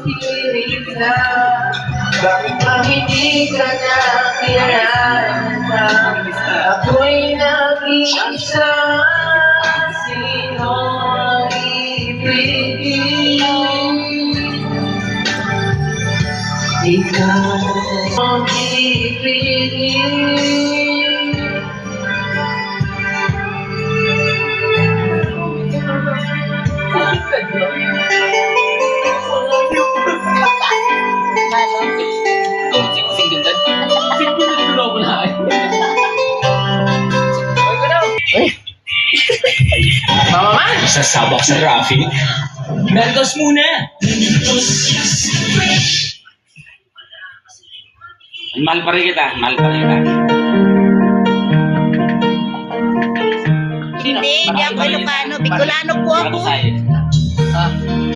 pilit na. Bakit ba hindi ka nakilala? Ako'y nag-iisa. Sino ang ibigin? Ikaw ang ibigin. Mama man! Sasabak sa traffic. Mentos muna! Mahal pa rin kita. Mahal pa rin kita. Hindi ako Ilocano. Bicolano po ako. Para sa'yo.